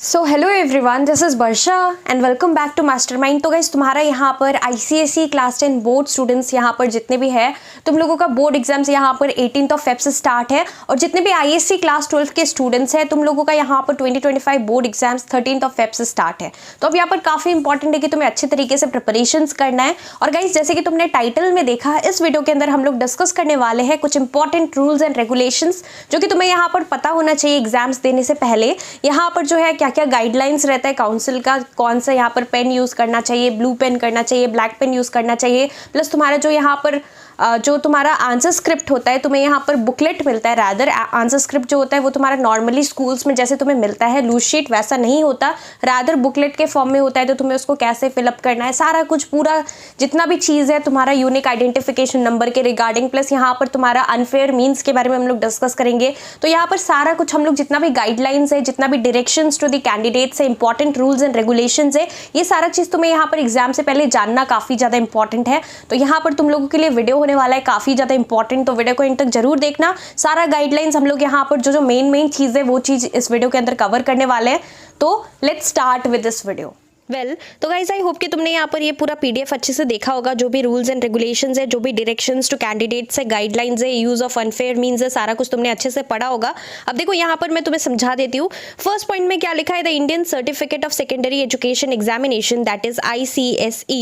So hello everyone, this is Varsha and welcome back to Mastermind. तो guys, तुम्हारा यहाँ पर आईसीएसई क्लास 10 बोर्ड स्टूडेंट्स यहाँ पर जितने भी हैं, तुम लोगों का बोर्ड एग्जाम्स यहाँ पर 18 फेब से स्टार्ट है। और जितने भी आईएससी क्लास 12 के स्टूडेंट्स हैं, तुम लोगों का यहाँ पर 2025 बोर्ड एग्जाम्स 13 फेब से स्टार्ट है। तो अब यहाँ पर काफ़ी इंपॉर्टेंट है कि तुम्हें अच्छे तरीके से प्रिपरेशंस करना है। और गाइस, जैसे कि तुमने टाइटल में देखा, इस वीडियो के अंदर हम लोग डिस्कस करने वाले हैं कुछ इंपॉर्टेंट रूल्स एंड रेगुलेशंस जो कि तुम्हें यहाँ पर पता होना चाहिए एग्जाम्स देने से पहले। यहाँ पर जो है क्या क्या गाइडलाइंस रहता है काउंसिल का, कौन सा यहाँ पर पेन यूज़ करना चाहिए, ब्लू पेन करना चाहिए, ब्लैक पेन यूज़ करना चाहिए, प्लस तुम्हारा जो यहाँ पर जो तुम्हारा आंसर स्क्रिप्ट होता है, तुम्हें यहाँ पर बुकलेट मिलता है। रादर आंसर स्क्रिप्ट जो होता है वो तुम्हारा नॉर्मली स्कूल्स में जैसे तुम्हें मिलता है लूज शीट, वैसा नहीं होता, रादर बुकलेट के फॉर्म में होता है। तो तुम्हें उसको कैसे फिलअप करना है, सारा कुछ पूरा जितना भी चीज़ है तुम्हारा यूनिक आइडेंटिफिकेशन नंबर के रिगार्डिंग, प्लस यहाँ पर तुम्हारा अनफेयर मीन्स के बारे में हम लोग डिस्कस करेंगे। तो यहाँ पर सारा कुछ हम लोग जितना भी गाइडलाइंस है, जितना भी डायरेक्शंस टू द कैंडिडेट्स है, इंपॉर्टेंट रूल्स एंड रेगुलेशंस है, ये सारा चीज़ तुम्हें यहाँ पर एग्जाम से पहले जानना काफ़ी ज़्यादा इंपॉर्टेंट है। तो यहाँ पर तुम लोगों के लिए वीडियो होने वाला है काफ़ी ज़्यादा इंपॉर्टेंट, तो वीडियो को इन तक जरूर देखना। सारा गाइडलाइंस हम लोग यहाँ पर जो मेन चीज़ है वो चीज़ इस वीडियो के अंदर कवर करने वाले हैं। तो let's start with this video. तो गाइज, आई होप कि तुमने यहाँ पर ये पूरा पीडीएफ अच्छे से देखा होगा। जो भी रूल्स एंड रेगुलेशंस है, जो भी डायरेक्शंस टू कैंडिडेट्स है, गाइडलाइंस है, यूज ऑफ अनफेयर मीन्स है, सारा कुछ तुमने अच्छे से पढ़ा होगा। अब देखो यहाँ पर मैं तुम्हें समझा देती हूँ। फर्स्ट पॉइंट में क्या लिखा है, the Indian certificate of secondary education examination that is ICSE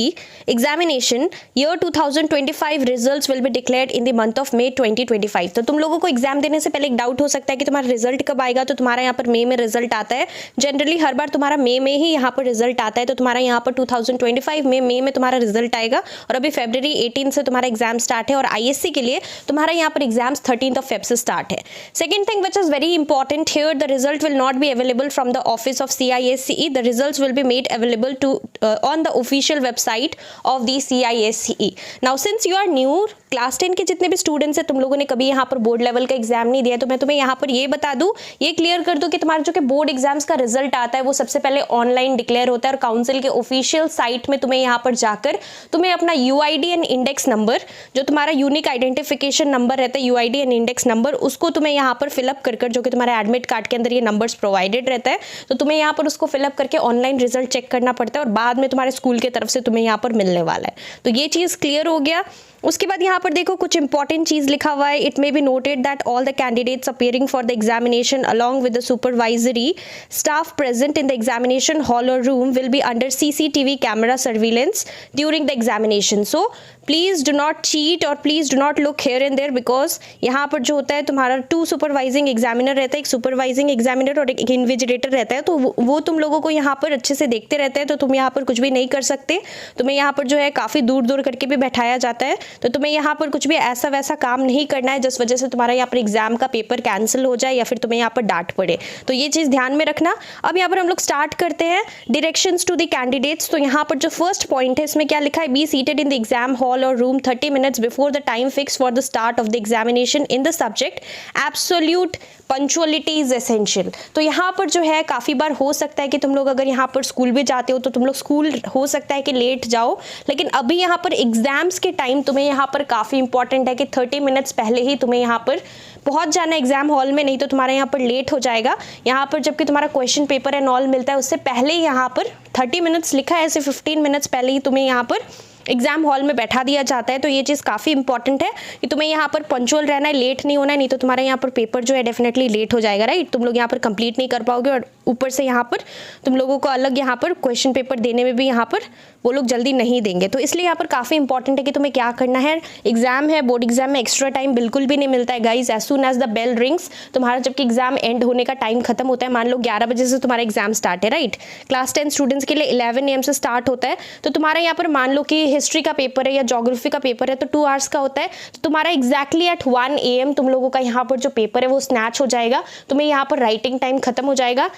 examination year 2025 results will be declared in the month of May 2025। तो तुम लोगों को एग्जाम देने से पहले एक डाउट हो सकता है कि तुम्हारा रिजल्ट कब आएगा। तो तुम्हारा यहाँ पर मई में रिजल्ट आता है। जनरली हर बार तुम्हारा मई में ही यहाँ पर रिजल्ट आता है। तो तुम्हारा यहाँ पर 2025 में मई में तुम्हारा रिजल्ट आएगा। और अभी फरवरी 18 से तुम्हारा एग्जाम स्टार्ट है। और आईएससी के लिए तुम्हारा यहाँ पर एग्जाम्स 13 फेब से स्टार्ट है। Second thing which is very important here, the result will not be available from the office of CISE. The results will be made available to on the official website of the CISE. Now since you are new, class 10 के जितने भी students हैं, तुम लोगों ने कभी यहाँ पर बोर्ड लेवल का एग्जाम नहीं दिया, तो मैं तुम्हें यहाँ पर ये बता दूं, ये क्लियर कर दूं कि तुम्हारा जो कि बोर्ड एग्जाम्स का रिजल्ट आता है वो सबसे पहले ऑनलाइन डिक्लेयर होता है। और काउंसिल के ऑफिशियल साइट में तुम्हें यहाँ पर जाकर तुम्हें अपना UID एंड इंडेक्स नंबर, जो तुम्हारा यूनिक आइडेंटिफिकेशन नंबर रहता है, UID एंड इंडेक्स नंबर, उसको तुम्हें यहाँ पर फिलअप कर जो कि तुम्हारे एडमिट कार्ड के अंदर ये नंबर्स प्रोवाइडेड रहता है, तो तुम्हें यहाँ पर उसको फिलअप करके ऑनलाइन रिजल्ट चेक करना पड़ता है। और बाद में तुम्हारे स्कूल की तरफ से तुम्हें यहाँ पर मिलने वाला है। तो ये चीज़ क्लियर हो गया। उसके बाद यहाँ पर देखो कुछ इंपॉर्टेंट चीज लिखा हुआ है। It may be noted that all the candidates appearing for the examination along with the supervisory staff present in the examination hall और room will be under CCTV camera surveillance during the examination. So please do not cheat और please do not look here and there, because यहाँ पर जो होता है तुम्हारा 2 supervising examiner रहता है, एक सुपरवाइजिंग एग्जामिनर और एक इन्विजिलेटर रहता है। तो वो तुम लोगों को यहाँ पर अच्छे से देखते रहते हैं। तो तुम यहाँ पर कुछ भी नहीं कर सकते। तुम्हें यहाँ पर जो है काफ़ी दूर दूर करके भी बैठाया जाता है। तो तुम्हें यहाँ पर कुछ भी ऐसा वैसा काम नहीं करना है जिस वजह से तुम्हारा यहाँ पर एग्जाम का पेपर कैंसिल हो जाए या फिर तुम्हें यहाँ पर डांट पड़े। तो ये चीज़ ध्यान में रखना। अब यहाँ पर हम लोग स्टार्ट करते हैं डायरेक्शंस टू द कैंडिडेट्स। तो यहाँ पर जो फर्स्ट पॉइंट है इसमें क्या लिखा है, be seated in the exam hall और room 30 minutes before the time fixed for the start of the examination in the subject. Absolute punctuality is essential. तो यहाँ पर जो है काफ़ी बार हो सकता है कि तुम लोग अगर यहाँ पर स्कूल भी जाते हो तो तुम लोग स्कूल हो सकता है कि लेट जाओ, लेकिन अभी यहाँ पर एग्जाम्स के टाइम तुम्हें यहाँ पर काफ़ी इंपॉर्टेंट है कि 30 मिनट्स पहले ही तुम्हें यहाँ पर पहुँच जाना एग्जाम हॉल में, नहीं तो तुम्हारा यहाँ पर लेट हो जाएगा। यहाँ पर जबकि तुम्हारा क्वेश्चन पेपर एंड ऑल मिलता है उससे पहले यहाँ पर 30 मिनट्स लिखा है, ऐसे 15 मिनट्स पहले ही तुम्हें यहाँ पर एग्जाम हॉल में बैठा दिया जाता है। तो ये चीज़ काफ़ी इंपॉर्टेंट है कि तुम्हें यहाँ पर पंचुअल रहना है, लेट नहीं होना है, नहीं तो तुम्हारा यहाँ पर पेपर जो है डेफिनेटली लेट हो जाएगा, राइट। तुम लोग यहाँ पर कंप्लीट नहीं कर पाओगे और ऊपर से यहाँ पर तुम लोगों को अलग यहाँ पर क्वेश्चन पेपर देने में भी यहाँ पर वो लोग जल्दी नहीं देंगे। तो इसलिए यहाँ पर काफ़ी इंपॉर्टेंट है कि तुम्हें क्या करना है। एग्जाम है, बोर्ड एग्जाम में एक्स्ट्रा टाइम बिल्कुल भी नहीं मिलता है guys. As soon as the bell rings, तुम्हारा जबकि एग्जाम एंड होने का टाइम खत्म होता है, मान लो 11 बजे से तुम्हारा एग्जाम स्टार्ट है, राइट। क्लास 10 स्टूडेंट्स के लिए 11 AM से स्टार्ट होता है। तो तुम्हारा यहाँ पर मान लो कि हिस्ट्री का पेपर है या ज्योग्राफी का पेपर है तो 2 आवर्स का होता है। तो तुम्हारा एग्जैक्टली एट 1 AM तुम लोगों का यहाँ पर जो पेपर है वो स्नैच हो जाएगा। तुम्हें यहाँ पर राइटिंग टाइम खत्म हो जाएगा।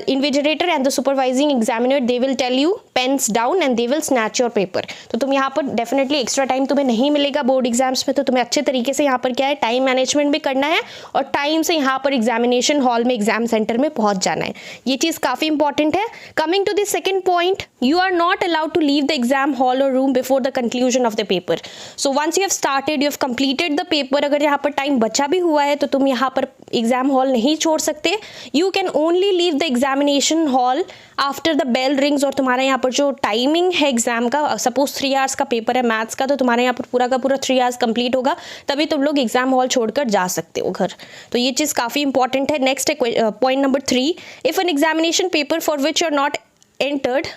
Invigilator and the supervising examiner they will tell you pens down and they will snatch your paper. तो तुम यहाँ पर डेफिनेटली एक्स्ट्रा टाइम तुम्हें नहीं मिलेगा बोर्ड एग्जाम्स में। तो तुम्हें अच्छे तरीके से यहाँ पर क्या है, टाइम मैनेजमेंट भी करना है और टाइम से यहाँ पर एग्जामिनेशन हॉल में, एग्जाम सेंटर में पहुंच जाना है। ये चीज़ काफ़ी इंपॉर्टेंट है। Coming to the second point, you are not allowed to leave the exam hall or room room before the conclusion of the paper. So once you have started, you have completed the paper, अगर यहाँ पर time बचा भी हुआ है तो तुम यहाँ पर एग्जाम हॉल नहीं छोड़ सकते. You can only leave the examination hall after the bell rings. और तुम्हारा यहाँ पर जो टाइमिंग है एग्जाम का, सपोज 3 आवर्स का पेपर है मैथ्स का, तो तुम्हारे यहाँ पर पूरा का पूरा 3 आवर्स कंप्लीट होगा, तभी तुम लोग एग्जाम हॉल छोड़कर जा सकते हो घर. तो ये चीज़ काफ़ी इंपॉर्टेंट है. नेक्स्ट है point number 3. If an examination paper for which you are not entered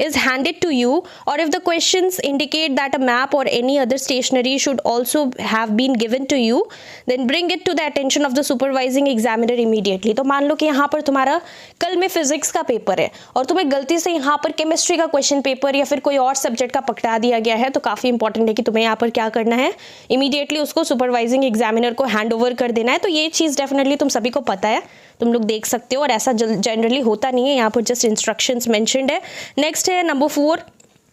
is handed to you, or if the questions indicate that a map or any other stationery should also have been given to you, then bring it to the attention of the supervising examiner immediately. तो मान लो कि यहाँ पर तुम्हारा कल में physics का paper है और तुम्हें गलती से यहाँ पर केमिस्ट्री का क्वेश्चन पेपर या फिर कोई और सब्जेक्ट का पकड़ा दिया गया है, तो काफ़ी इंपॉर्टेंट है कि तुम्हें यहाँ पर क्या करना है, इमीडिएटली उसको सुपरवाइजिंग एग्जामिनर को हैंड ओवर कर देना है. तो ये चीज़ डेफिनेटली तुम सभी को पता है, तुम लोग देख सकते हो, और ऐसा जनरली होता नहीं है, यहाँ पर जस्ट इंस्ट्रक्शंस मेंशन्ड है. नेक्स्ट है number 4.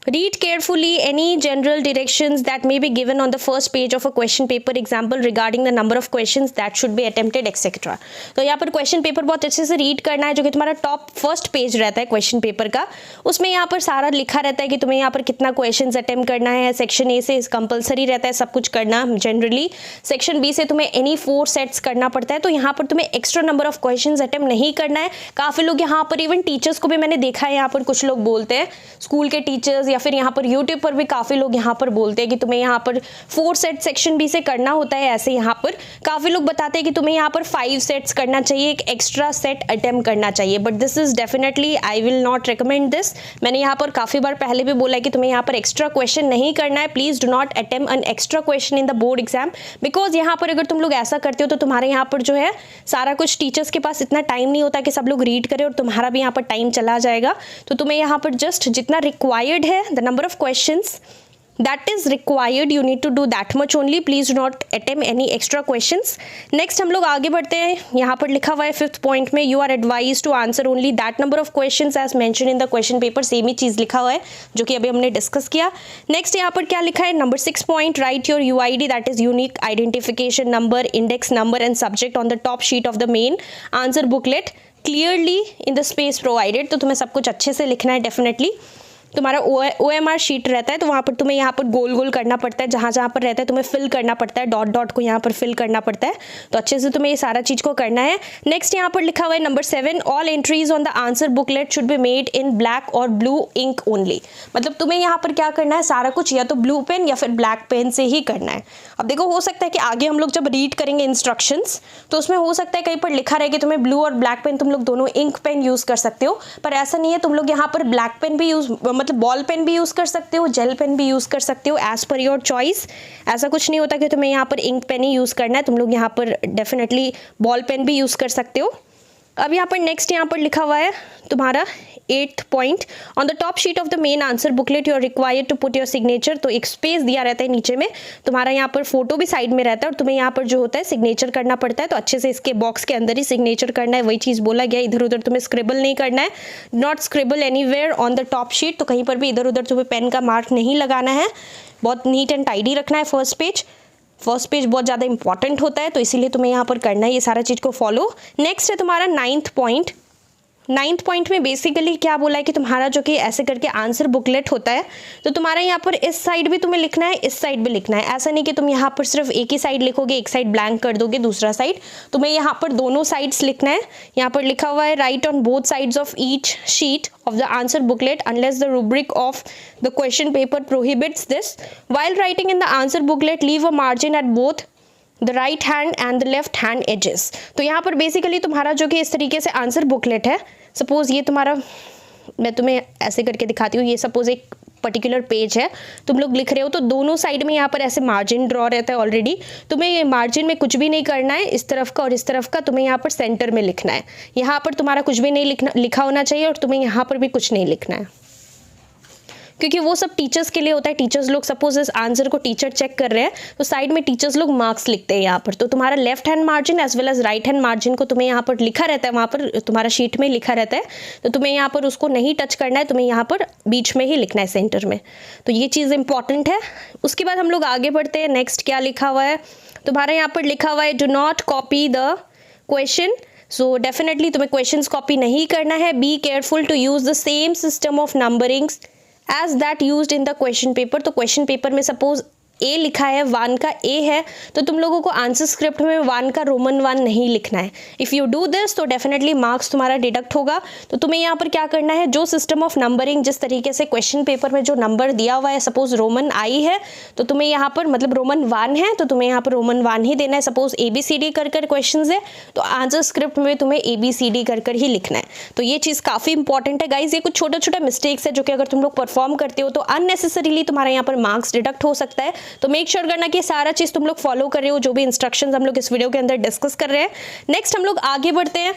Read carefully any general directions that may be given on the first page of a question paper example regarding the number of questions that should be attempted etc. तो यहाँ पर question paper बहुत अच्छे से read करना है, जो कि तुम्हारा टॉप फर्स्ट पेज रहता है क्वेश्चन पेपर का. उसमें यहाँ पर सारा लिखा रहता है कि तुम्हें यहाँ पर कितना क्वेश्चंस अटेम्प्ट करना है. सेक्शन ए से कंपलसरी रहता है सब कुछ करना जनरली. सेक्शन बी से तुम्हें एनी 4 सेट्स करना पड़ता है. तो यहाँ पर तुम्हें extra number of questions attempt नहीं करना है. काफ़ी लोग यहाँ पर, इवन टीचर्स को भी मैंने देखा है, यहाँ पर कुछ लोग बोलते हैं, स्कूल के टीचर्स या फिर यहाँ पर यूट्यूब पर भी काफ़ी लोग यहाँ पर बोलते हैं कि तुम्हें यहाँ पर 4 सेट सेक्शन बी से करना होता है. ऐसे यहाँ पर काफ़ी लोग बताते हैं कि तुम्हें यहाँ पर 5 सेट्स करना चाहिए, एक एक्स्ट्रा सेट अटेम्प्ट करना चाहिए. But this is definitely I will not recommend this. मैंने यहाँ पर काफ़ी बार पहले भी बोला है कि तुम्हें यहाँ पर एक्स्ट्रा क्वेश्चन नहीं करना है. Please do not attempt an extra question in the board exam, because यहाँ पर अगर तुम लोग ऐसा करते हो तो तुम्हारे यहाँ पर जो है सारा कुछ, टीचर्स के पास इतना टाइम नहीं होता कि सब लोग रीड करें, और तुम्हारा भी यहाँ पर टाइम चला जाएगा. तो तुम्हें यहाँ पर जस्ट जितना रिक्वायर्ड है, the number of questions that is required, you need to do that much only. Please do not attempt any extra questions. Next हम लोग आगे बढ़ते हैं. यहाँ पर लिखा हुआ है 5th पॉइंट में, you are advised to answer only that number of questions as mentioned in the question paper. Same ही चीज़ लिखा हुआ है जो कि अभी हमने डिस्कस किया. नेक्स्ट यहाँ पर क्या लिखा है, number 6 point, right your UID, that is unique identification number, index number and subject on the top sheet of the main answer booklet clearly in the space provided. तो तुम्हें सब कुछ अच्छे से लिखना है. डेफिनेटली तुम्हारा OMR शीट रहता है, तो वहाँ पर तुम्हें यहाँ पर गोल गोल करना पड़ता है, जहाँ जहाँ पर रहता है तुम्हें फिल करना पड़ता है, डॉट डॉट को यहाँ पर फिल करना पड़ता है. तो अच्छे से तुम्हें ये सारा चीज़ को करना है. नेक्स्ट यहाँ पर लिखा हुआ है number 7, all entries on the answer booklet should be made in black और ब्लू इंक ओनली. मतलब तुम्हें यहाँ पर क्या करना है, सारा कुछ या तो ब्लू पेन या फिर ब्लैक पेन से ही करना है. अब देखो, हो सकता है कि आगे हम लोग जब रीड करेंगे इंस्ट्रक्शंस, तो उसमें हो सकता है कहीं पर लिखा रहे कि तुम्हें ब्लू और ब्लैक पेन, तुम लोग दोनों इंक पेन यूज़ कर सकते हो, पर ऐसा नहीं है. तुम लोग यहाँ पर ब्लैक पेन भी यूज़, मतलब बॉल पेन भी यूज़ कर सकते हो, जेल पेन भी यूज़ कर सकते हो, एज पर योर चॉइस. ऐसा कुछ नहीं होता कि तुम्हें यहाँ पर इंक पेन ही यूज़ करना है. तुम लोग यहाँ पर डेफिनेटली बॉल पेन भी यूज़ कर सकते हो. अब यहाँ पर नेक्स्ट यहाँ पर लिखा हुआ है तुम्हारा 8th point, on the top sheet of the main answer booklet you are required to put your signature. तो एक स्पेस दिया रहता है नीचे में, तुम्हारा यहाँ पर फोटो भी साइड में रहता है और तुम्हें यहाँ पर जो होता है सिग्नेचर करना पड़ता है. तो अच्छे से इसके बॉक्स के अंदर ही सिग्नेचर करना है. वही चीज़ बोला गया, इधर उधर तुम्हें स्क्रिबल नहीं करना है. Not scribble anywhere on the top sheet. तो कहीं पर भी इधर उधर तुम्हें पेन का मार्क नहीं लगाना है. बहुत नीट एंड टाइडी रखना है. फर्स्ट पेज बहुत ज़्यादा इंपॉर्टेंट होता है, तो इसीलिए तुम्हें यहाँ पर करना है ये सारा चीज़ को फॉलो. नेक्स्ट है तुम्हारा 9th पॉइंट. 9th पॉइंट में बेसिकली क्या बोला है कि तुम्हारा जो कि ऐसे करके आंसर बुकलेट होता है, तो तुम्हारा यहाँ पर इस साइड भी तुम्हें लिखना है, इस साइड भी लिखना है. ऐसा नहीं कि तुम यहाँ पर सिर्फ एक ही साइड लिखोगे, एक साइड ब्लैंक कर दोगे, दूसरा साइड. तुम्हें यहाँ पर दोनों साइड्स लिखना है. यहाँ पर लिखा हुआ है, right on both sides of each sheet of the answer booklet unless the rubric of the question paper prohibits this. While writing in the answer booklet, leave a margin at both the right hand and the left hand edges. तो यहाँ पर basically तुम्हारा जो कि इस तरीके से answer booklet है, सपोज ये तुम्हारा, मैं तुम्हें ऐसे करके दिखाती हूँ, ये सपोज एक पर्टिकुलर पेज है, तुम लोग लिख रहे हो, तो दोनों साइड में यहाँ पर ऐसे मार्जिन ड्रॉ रहता है ऑलरेडी. तुम्हें ये मार्जिन में कुछ भी नहीं करना है, इस तरफ का और इस तरफ का तुम्हें यहाँ पर सेंटर में लिखना है. यहाँ पर तुम्हारा कुछ भी नहीं लिखा होना चाहिए और तुम्हें यहाँ पर भी कुछ नहीं लिखना है, क्योंकि वो सब टीचर्स के लिए होता है. टीचर्स लोग सपोज इस आंसर को टीचर चेक कर रहे हैं, तो साइड में टीचर्स लोग मार्क्स लिखते हैं यहाँ पर. तो तुम्हारा left hand margin as well as right hand margin को तुम्हें यहाँ पर लिखा रहता है, वहाँ पर तुम्हारा शीट में लिखा रहता है, तो तुम्हें यहाँ पर उसको नहीं टच करना है, तुम्हें यहाँ पर बीच में ही लिखना है, सेंटर में. तो ये चीज़ इंपॉर्टेंट है. उसके बाद हम लोग आगे बढ़ते हैं. नेक्स्ट क्या लिखा हुआ है तुम्हारा, यहाँ पर लिखा हुआ है, do not copy the question. So definitely तुम्हें क्वेश्चंस कॉपी नहीं करना है. Be careful to use the same system of numberings as that used in the question paper. तो क्वेश्चन पेपर में सपोज ए लिखा है, 1 का ए है, तो तुम लोगों को आंसर स्क्रिप्ट में 1 का रोमन 1 नहीं लिखना है। इफ़ यू डू दिस तो डेफिनेटली मार्क्स तुम्हारा डिडक्ट होगा। तो तुम्हें यहाँ पर क्या करना है, जो सिस्टम ऑफ नंबरिंग, जिस तरीके से क्वेश्चन पेपर में जो नंबर दिया हुआ है, सपोज रोमन आई है तो तुम्हें यहाँ पर मतलब रोमन 1 है तो तुम्हें यहाँ पर रोमन 1 ही देना है। सपोज ABCD कर क्वेश्चन है तो आंसर स्क्रिप्ट में तुम्हें ABCD कर ही लिखना है। तो ये चीज़ काफ़ी इंपॉर्टेंट है गाइज। ये कुछ छोटा छोटा मिस्टेक्स है जो कि अगर तुम लोग परफॉर्म करते हो तो अननेसेसरीली तुम्हारा यहाँ पर मार्क्स डिडक्ट हो सकता है। तो मेक श्योर करना कि सारा चीज तुम लोग फॉलो कर रहे हो, जो भी इंस्ट्रक्शंस हम लोग इस वीडियो के अंदर डिस्कस कर रहे हैं। नेक्स्ट हम लोग आगे बढ़ते हैं।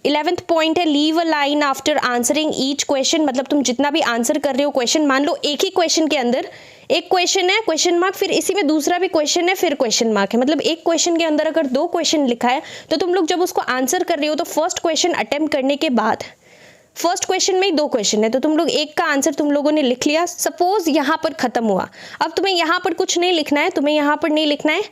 11th पॉइंट है leave a line after answering each question. मतलब तुम जितना भी आंसर कर रहे हो क्वेश्चन, मान लो एक ही क्वेश्चन के अंदर एक क्वेश्चन है क्वेश्चन मार्क, फिर इसी में दूसरा भी क्वेश्चन है फिर क्वेश्चन मार्क है। मतलब एक क्वेश्चन के अंदर अगर 2 क्वेश्चन लिखा है तो तुम लोग जब उसको आंसर कर रहे हो तो फर्स्ट क्वेश्चन अटेम्प्ट करने के बाद फर्स्ट क्वेश्चन में ही 2 क्वेश्चन है तो तुम लोग एक का आंसर तुम लोगों ने लिख लिया। सपोज यहाँ पर खत्म हुआ, अब तुम्हें यहाँ पर कुछ नहीं लिखना है, तुम्हें यहाँ पर नहीं लिखना है,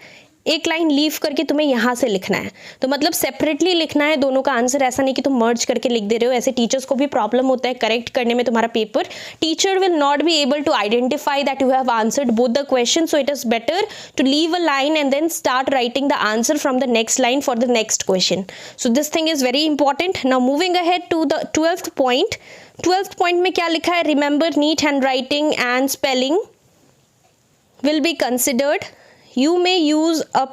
एक लाइन लीव करके तुम्हें यहाँ से लिखना है। तो मतलब सेपरेटली लिखना है दोनों का आंसर, ऐसा नहीं कि तुम मर्ज करके लिख दे रहे हो। ऐसे टीचर्स को भी प्रॉब्लम होता है करेक्ट करने में तुम्हारा paper. Teacher will not be able to identify that you have answered both the question, so it is better to leave a line and then start writing the answer from the next line for the next question. So this thing is very important. Now moving ahead to the 12th point. 12th point में क्या लिखा है, remember neat handwriting and spelling will be considered. You may use a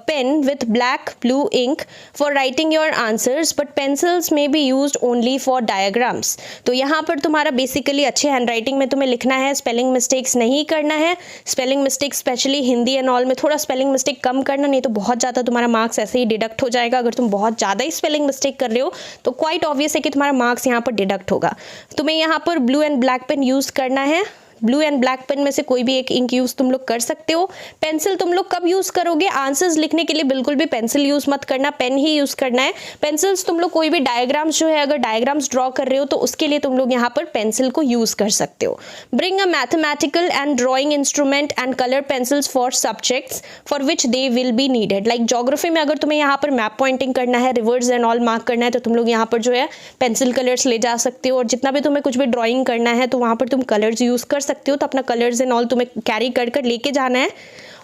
pen with black blue ink for writing your answers but pencils may be used only for diagrams. तो यहाँ पर तुम्हारा basically अच्छे handwriting में तुम्हें लिखना है, spelling mistakes नहीं करना है। Spelling mistake specially Hindi and all में थोड़ा स्पेलिंग मिस्टेक कम करना, नहीं तो बहुत ज़्यादा तुम्हारा मार्क्स ऐसे ही डिडक्ट हो जाएगा। अगर तुम बहुत ज़्यादा ही स्पेलिंग मिस्टेक कर रहे हो तो क्वाइट ऑब्वियस है कि तुम्हारा मार्क्स यहाँ पर डिडक्ट होगा। तुम्हें यहाँ पर blue and black pen use करना है। ब्लू एंड ब्लैक पेन में से कोई भी एक इंक यूज तुम लोग कर सकते हो। पेंसिल तुम लोग कब यूज करोगे, आंसर्स लिखने के लिए बिल्कुल भी पेंसिल यूज मत करना, पेन ही यूज करना है। पेंसिल्स तुम लोग कोई भी डायग्राम्स जो है, अगर डायग्राम्स ड्रॉ कर रहे हो तो उसके लिए तुम लोग यहाँ पर पेंसिल को यूज कर सकते हो। Bring a mathematical and drawing instrument and colour pencils for subjects for which they will be needed. Like geography में अगर तुम्हें यहाँ पर मैप पॉइंटिंग करना है, रिवर्स एंड ऑल मार्क करना है तो तुम लोग यहाँ पर जो है पेंसिल कलर्स ले जा सकते हो। और जितना भी तुम्हें कुछ भी ड्रॉइंग करना है तो वहाँ पर तुम कलर्स यूज कर सकते हो। तो अपना कलर्स एंड ऑल तुम्हें कैरी कर लेके जाना है।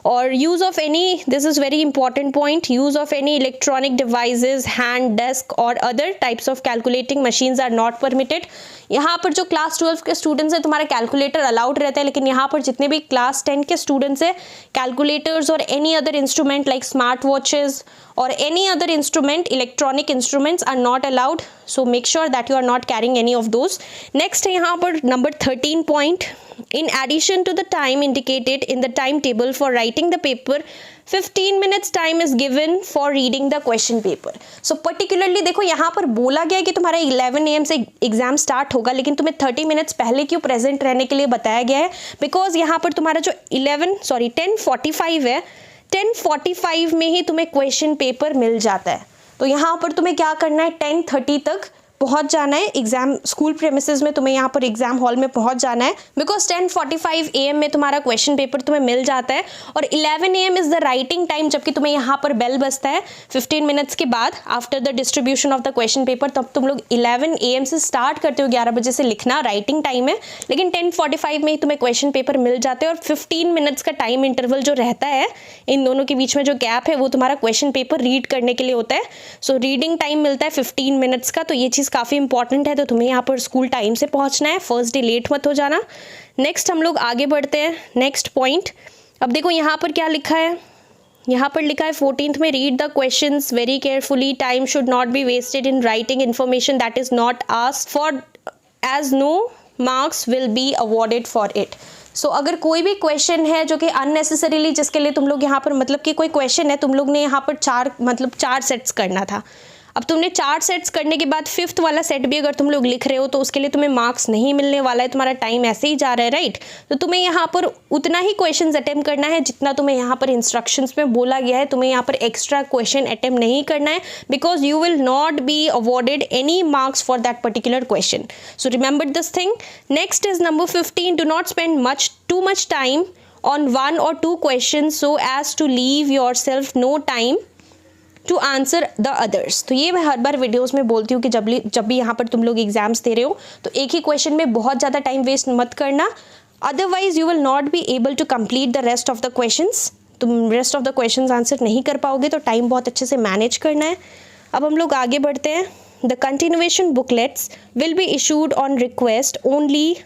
और use of any, this is very important point, use of any electronic devices, hand, desk और other types of calculating machines are not permitted. यहाँ पर जो क्लास 12 के स्टूडेंट्स हैं तुम्हारा कैलकुलेटर अलाउड रहता है, लेकिन यहाँ पर जितने भी क्लास 10 के स्टूडेंट्स हैं कैलकुलेटर्स और any other instrument like smart watches और any other instrument, electronic instruments are not allowed. So make sure that you are not carrying any of those. Next है यहाँ पर number 13 point. In addition to the time indicated in the timetable for writing the paper, 15 minutes time is given for reading the question paper. So particularly देखो यहाँ पर बोला गया है कि तुम्हारा 11 AM से एग्जाम स्टार्ट होगा, लेकिन तुम्हें 30 मिनट्स पहले क्यों प्रेजेंट रहने के लिए बताया गया है, बिकॉज यहाँ पर तुम्हारा जो 10:45 है, 10:45 में ही तुम्हें क्वेश्चन पेपर मिल जाता है। तो यहाँ पर तुम्हें क्या करना है, 10:30 तक पहुंच जाना है एग्जाम स्कूल प्रेमिसेस में, तुम्हें यहाँ पर एग्जाम हॉल में पहुंच जाना है, बिकॉज 10:45 AM में तुम्हारा क्वेश्चन पेपर तुम्हें मिल जाता है। और 11 AM is the writing time, जबकि तुम्हें यहाँ पर बेल बजता है 15 मिनट्स के बाद after the distribution of the question paper. तब तुम लोग 11 AM से स्टार्ट करते हो, 11 बजे से लिखना राइटिंग टाइम है, लेकिन 10:45 में ही तुम्हें क्वेश्चन पेपर मिल जाते हैं। और 15 मिनट्स का टाइम इंटरवल जो रहता है, इन दोनों के बीच में जो गैप है वो तुम्हारा क्वेश्चन पेपर रीड करने के लिए होता है। सो रीडिंग टाइम मिलता है 15 मिनट्स का। तो ये चीज़ काफ़ी इंपॉर्टेंट है, तो तुम्हें यहाँ पर स्कूल टाइम से पहुँचना है, फर्स्ट डे लेट मत हो जाना। नेक्स्ट हम लोग आगे बढ़ते हैं, नेक्स्ट पॉइंट। अब देखो यहाँ पर क्या लिखा है, यहाँ पर लिखा है 14th में, read the questions very carefully, time should not be wasted in writing information that is not asked for as no marks will be awarded for it. So अगर कोई भी क्वेश्चन है जो कि अननेसेसरीली, जिसके लिए तुम लोग यहाँ पर मतलब कि कोई क्वेश्चन है, तुम लोग ने यहाँ पर 4 सेट्स करना था, अब तुमने 4 सेट्स करने के बाद 5th वाला सेट भी अगर तुम लोग लिख रहे हो तो उसके लिए तुम्हें मार्क्स नहीं मिलने वाला है, तुम्हारा टाइम ऐसे ही जा रहा है, राइट। तो तुम्हें यहाँ पर उतना ही क्वेश्चंस अटेम्प्ट करना है जितना तुम्हें यहाँ पर इंस्ट्रक्शंस में बोला गया है। तुम्हें यहाँ पर एक्स्ट्रा क्वेश्चन अटेम्प्ट नहीं करना है, because you will not be awarded any marks for that particular question. So remember this thing. Next is number 15, do not spend too much time on 1 or 2 questions so as to leave yourself no time to answer the others. तो ये मैं हर बार videos में बोलती हूँ कि जब भी यहाँ पर तुम लोग एग्जाम्स दे रहे हो तो एक ही क्वेश्चन में बहुत ज़्यादा टाइम वेस्ट मत करना, otherwise you will not be able to complete the rest of the questions. तुम rest of the questions answer नहीं कर पाओगे, तो टाइम बहुत अच्छे से मैनेज करना है। अब हम लोग आगे बढ़ते हैं। The continuation booklets will be issued on request only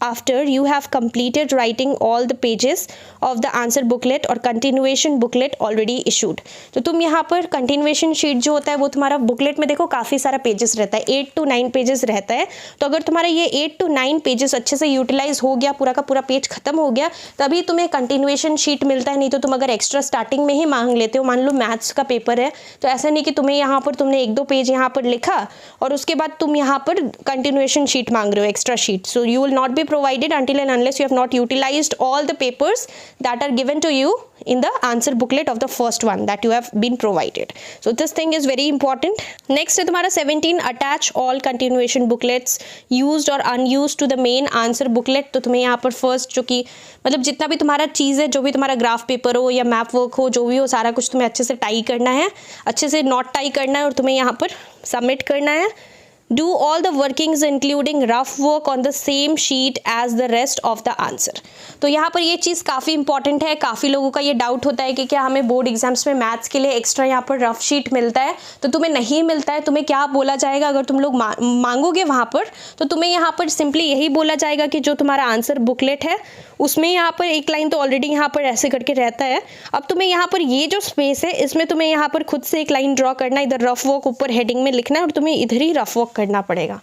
after you have completed writing all the pages of the answer booklet or continuation booklet already issued। तो तुम यहाँ पर continuation sheet जो होता है वो तुम्हारा बुकलेट में देखो काफ़ी सारा पेजेस रहता है, 8 to 9 पेजेस रहता है। तो अगर तुम्हारा ये 8 to 9 पेजेस अच्छे से यूटिलाइज हो गया, पूरा का पूरा पेज खत्म हो गया, तभी तुम्हें कंटिन्यूएशन शीट मिलता है। नहीं तो तुम अगर एक्स्ट्रा स्टार्टिंग में ही मांग लेते हो, मान लो मैथ्स का पेपर है तो ऐसा नहीं कि तुम्हें यहाँ पर तुमने 1-2 पेज यहाँ पर लिखा और उसके बाद तुम यहाँ पर कंटिन्यूएशन शीट मांग रहे हो, extra sheet. So you will not B provided until and unless you have not utilized all the papers that are given to you in the answer booklet of the first one that you have been provided। So this thing is very important। Next है तुम्हारा 17, attach all continuation booklets used or unused to the main answer booklet। तो तुम्हें यहाँ पर first जो कि मतलब जितना भी तुम्हारा चीज़ है, जो भी तुम्हारा ग्राफ पेपर हो या मैप वर्क हो, जो भी हो, सारा कुछ तुम्हें अच्छे से टाई करना है, अच्छे से नॉट टाई करना है और तुम्हें यहाँ पर सबमिट करना है। Do all the workings including rough work on the same sheet as the rest of the answer। तो यहाँ पर ये चीज़ काफ़ी इंपॉर्टेंट है। काफ़ी लोगों का ये डाउट होता है कि क्या हमें बोर्ड एग्जाम्स में मैथ्स के लिए एक्स्ट्रा यहाँ पर रफ शीट मिलता है, तो तुम्हें नहीं मिलता है। तुम्हें क्या बोला जाएगा अगर तुम लोग मांगोगे वहाँ पर, तो तुम्हें यहाँ पर सिंपली यही बोला जाएगा कि जो तुम्हारा आंसर बुकलेट है उसमें यहाँ पर एक लाइन तो ऑलरेडी यहाँ पर ऐसे करके रहता है। अब तुम्हें यहाँ पर ये जो स्पेस है इसमें तुम्हें यहाँ पर खुद से एक लाइन ड्रॉ करना, इधर रफ वर्क ऊपर हेडिंग में लिखना है और तुम्हें इधर ही रफ वर्क करना पड़ेगा।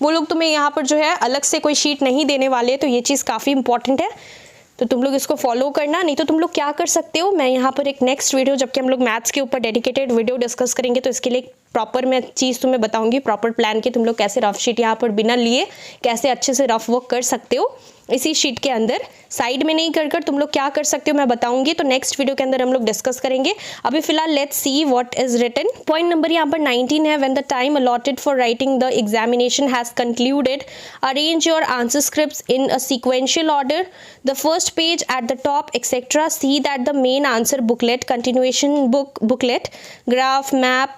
वो लोग तुम्हें यहाँ पर जो है अलग से कोई शीट नहीं देने वाले, तो ये चीज़ काफ़ी इंपॉर्टेंट है। तो तुम लोग इसको फॉलो करना। नहीं तो तुम लोग क्या कर सकते हो, मैं यहाँ पर एक नेक्स्ट वीडियो जबकि हम लोग मैथ्स के ऊपर डेडिकेटेड वीडियो डिस्कस करेंगे तो इसके लिए प्रॉपर मैं चीज़ तुम्हें बताऊंगी, प्रॉपर प्लान के तुम लोग कैसे रफ शीट यहाँ पर बिना लिए कैसे अच्छे से रफ वर्क कर सकते हो इसी शीट के अंदर। साइड में नहीं कर तुम लोग क्या कर सकते हो मैं बताऊंगी, तो नेक्स्ट वीडियो के अंदर हम लोग डिस्कस करेंगे। अभी फिलहाल let's see what is written. Point number यहाँ पर 19 है, when the time allotted for writing the examination has concluded arrange your answer scripts in a sequential order, the first page at the top etcetera. See that the main answer booklet, continuation booklet, graph, map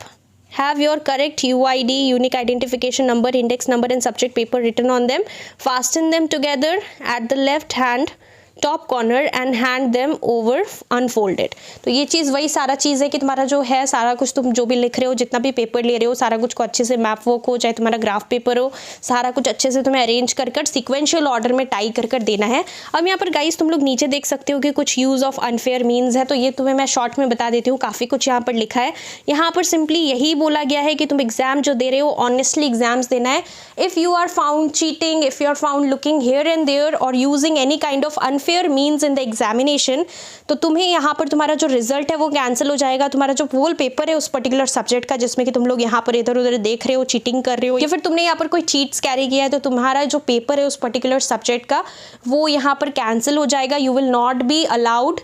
have your correct UID, unique identification number, index number and subject paper written on them. Fasten them together at the left hand top corner and hand them over unfolded. तो ये चीज़ वही सारा चीज़ है कि तुम्हारा जो है सारा कुछ तुम जो भी लिख रहे हो, जितना भी पेपर ले रहे हो, सारा कुछ को अच्छे से मैप वर्क हो, चाहे तुम्हारा ग्राफ पेपर हो, सारा कुछ अच्छे से तुम्हें अरेंज कर सीक्वेंशियल ऑर्डर में टाई कर देना है। अब यहाँ पर गाइस तुम लोग नीचे देख सकते हो कि कुछ यूज़ ऑफ अनफेयर मीन्स है, तो ये तुम्हें मैं शॉर्ट में बता देती हूँ। काफ़ी कुछ यहाँ पर लिखा है। यहाँ पर सिंपली यही बोला गया है कि तुम एग्जाम जो दे रहे हो ऑनेस्टली एग्जाम्स देना है। If you are found cheating, if you are found looking here and there और using any kind of unfair means in the examination, तो तुम्हें यहाँ पर तुम्हारा जो रिजल्ट है वो कैंसिल हो जाएगा। तुम्हारा जो होल पेपर है उस पर्टिकुलर सब्जेक्ट का, जिसमें कि तुम लोग यहाँ पर इधर उधर देख रहे हो, चीटिंग कर रहे हो या फिर तुमने यहाँ पर कोई चीट्स कैरी किया है, तो तुम्हारा जो पेपर है उस पर्टिकुलर सब्जेक्ट का वो यहाँ पर कैंसिल हो जाएगा। You will not be allowed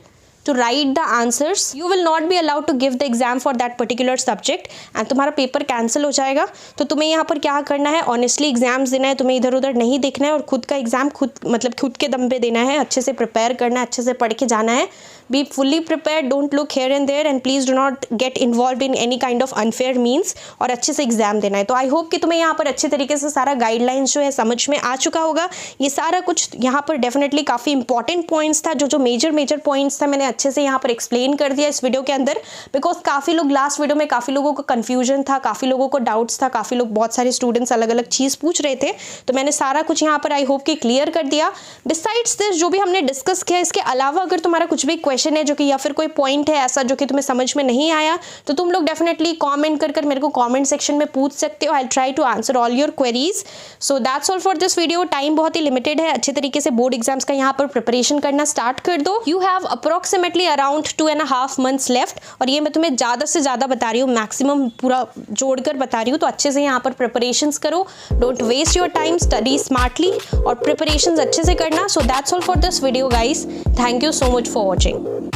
to write the answers, you will not be allowed to give the exam for that particular subject and तुम्हारा पेपर कैंसिल हो जाएगा। तो तुम्हें यहाँ पर क्या करना है, ऑनेस्टली एग्जाम्स देना है, तुम्हें इधर उधर नहीं देखना है और खुद का एग्जाम खुद के दम पे देना है। अच्छे से प्रिपेयर करना है, अच्छे से पढ़ के जाना है। Be fully prepared, don't look here and there and please do not get involve in any kind of unfair means, और अच्छे से एग्जाम देना है। तो आई होप कि तुम्हें यहाँ पर अच्छे तरीके से सारा गाइडलाइंस जो है समझ में आ चुका होगा। ये सारा कुछ यहाँ पर डेफिनेटली काफ़ी इंपॉर्टेंट पॉइंट्स था, जो मेजर पॉइंट्स था मैंने अच्छे से यहाँ पर एक्सप्लेन कर दिया इस वीडियो के अंदर। बिकॉज काफ़ी लोग लास्ट वीडियो में काफ़ी लोगों को कन्फ्यूजन था, काफ़ी लोगों को डाउट्स था, काफ़ी लोग बहुत सारे स्टूडेंट्स अलग अलग चीज़ पूछ रहे थे, तो मैंने सारा कुछ यहाँ पर आई होप कि क्लियर कर दिया। बिसाइड्स दिस जो भी हमने डिस्कस किया, इसके अलावा अगर तुम्हारा कुछ भी क्वेश्चन है जो कि या फिर कोई पॉइंट है ऐसा जो कि तुम्हें समझ में नहीं आया, तो तुम लोग डेफिनेटली कॉमेंट कर मेरे को कॉमेंट सेक्शन में पूछ सकते हो। I try to answer all your queries. So that's all for this video. Time बहुत ही लिमिटेड है, अच्छे तरीके से बोर्ड एग्जाम्स का यहाँ पर प्रिपरेशन करना स्टार्ट कर दो। You have approximately around 2.5 months left, और ये मैं तुम्हें ज़्यादा से ज़्यादा बता रही हूँ, मैक्सिमम पूरा जोड़कर बता रही हूँ। तो अच्छे से यहाँ पर प्रिपरेशंस करो, don't waste your time, study smartly और प्रिपरेशंस अच्छे से करना। So that's all for this video guys, thank you so much for watching.